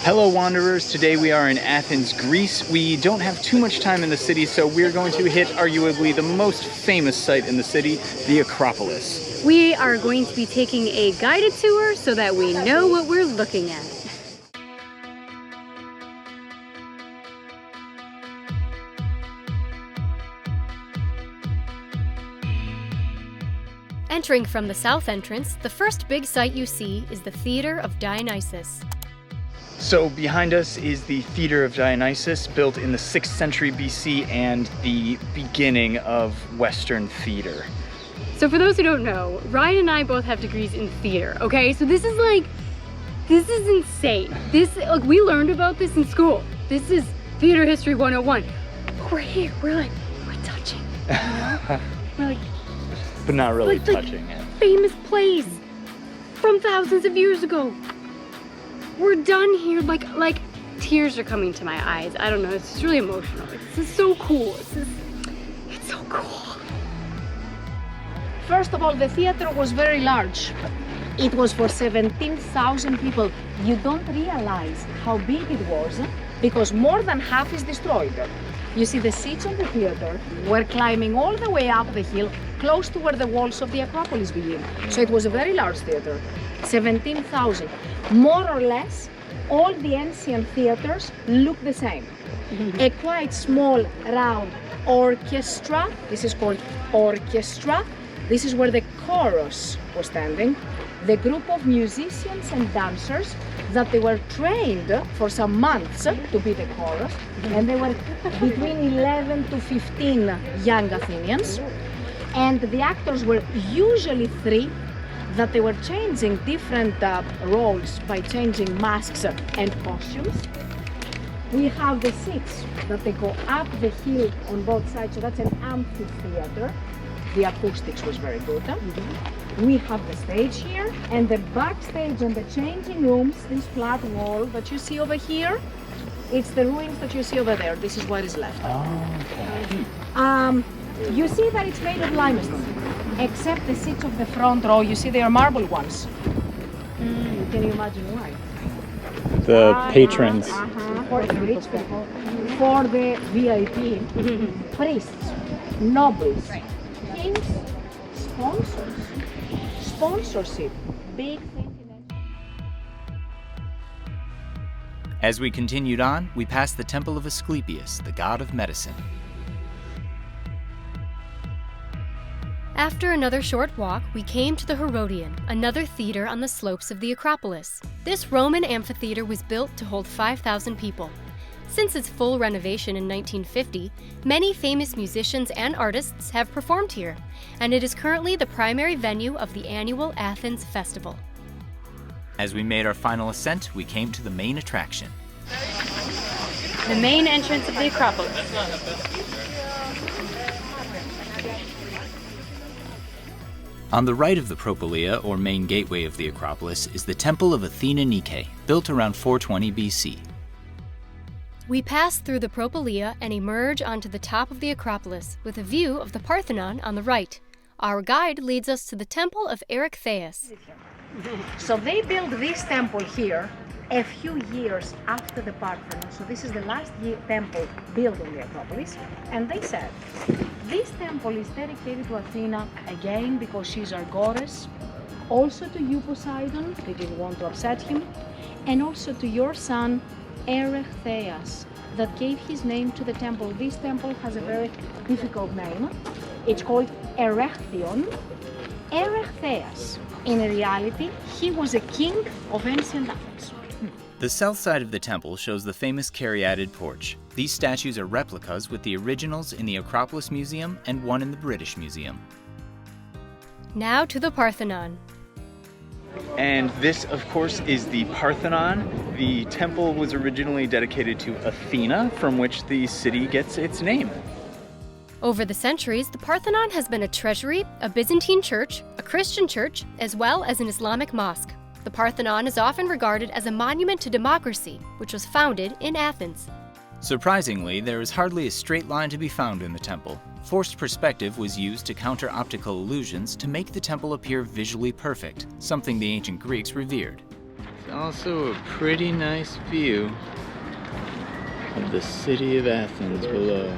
Hello wanderers, today we are in Athens, Greece. We don't have too much time in the city, so we're going to hit arguably the most famous site in the city, the Acropolis. We are going to be taking a guided tour so that we know what we're looking at. Entering from the south entrance, the first big sight you see is the Theater of Dionysus. So behind us is the Theater of Dionysus, built in the 6th century BC and the beginning of Western theater. So for those who don't know, Ryan and I both have degrees in theater, okay? So this is insane. We learned about this in school. This is Theater History 101. But we're here, we're touching, you know? We're like, but not really touching it. Famous plays from thousands of years ago. We're done here, like tears are coming to my eyes. I don't know, it's just really emotional. This is so cool. It's so cool. First of all, the theater was very large. It was for 17,000 people. You don't realize how big it was because more than half is destroyed. You see, the seats on the theater were climbing all the way up the hill, close to where the walls of the Acropolis begin. So it was a very large theater, 17,000. More or less, all the ancient theaters look the same. A quite small, round orchestra. This is called orchestra. This is where the chorus was standing. The group of musicians and dancers that they were trained for some months to be the chorus, and they were between 11 to 15 young Athenians. And the actors were usually three, that they were changing different roles by changing masks and costumes. We have the seats that they go up the hill on both sides, so that's an amphitheater. The acoustics was very good. We have the stage here, and the backstage and the changing rooms, this flat wall that you see over here, it's the ruins that you see over there. This is what is left. Oh, okay. You see that it's made of limestone, except the seats of the front row, you see they are marble ones. Can you imagine why? The patrons. For the rich people, for the VIP, priests, nobles, kings, sponsors. Sponsorship, big thing. As we continued on, we passed the temple of Asclepius, the god of medicine. After another short walk, we came to the Herodeon, another theater on the slopes of the Acropolis. This Roman amphitheater was built to hold 5,000 people. Since its full renovation in 1950, many famous musicians and artists have performed here, and it is currently the primary venue of the annual Athens Festival. As we made our final ascent, we came to the main attraction. The main entrance of the Acropolis. On the right of the Propolia, or main gateway of the Acropolis, is the Temple of Athena Nike, built around 420 BC. We pass through the Propolia and emerge onto the top of the Acropolis with a view of the Parthenon on the right. Our guide leads us to the temple of Erechtheion. So they built this temple here a few years after the Parthenon. So this is the last temple built on the Acropolis. And they said, this temple is dedicated to Athena, again, because she's our goddess. Also to you, Poseidon, they didn't want to upset him. And also to your son, Erechtheion, that gave his name to the temple. This temple has a very difficult name. It's called Erechtheion. Erechtheion, in reality, he was a king of ancient Athens. The south side of the temple shows the famous caryatid porch. These statues are replicas with the originals in the Acropolis Museum and one in the British Museum. Now to the Parthenon. And this, of course, is the Parthenon. The temple was originally dedicated to Athena, from which the city gets its name. Over the centuries, the Parthenon has been a treasury, a Byzantine church, a Christian church, as well as an Islamic mosque. The Parthenon is often regarded as a monument to democracy, which was founded in Athens. Surprisingly, there is hardly a straight line to be found in the temple. Forced perspective was used to counter optical illusions to make the temple appear visually perfect, something the ancient Greeks revered. It's also a pretty nice view of the city of Athens below.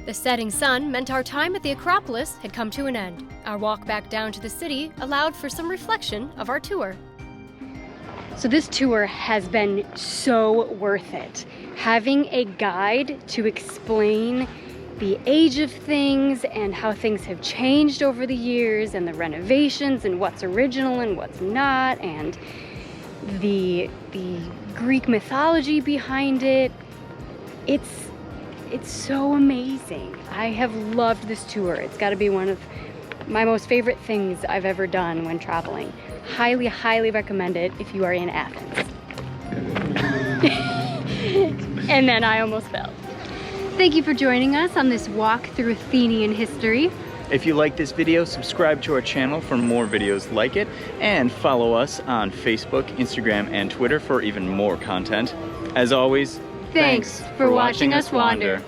The setting sun meant our time at the Acropolis had come to an end. Our walk back down to the city allowed for some reflection of our tour. So this tour has been so worth it. Having a guide to explain the age of things and how things have changed over the years and the renovations and what's original and what's not and the Greek mythology behind it. It's so amazing. I have loved this tour. It's got to be one of my most favorite things I've ever done when traveling. Highly, highly recommend it if you are in Athens. And then I almost fell. Thank you for joining us on this walk through Athenian history. If you like this video, subscribe to our channel for more videos like it, and follow us on Facebook, Instagram, and Twitter for even more content. As always, Thanks for watching us wander.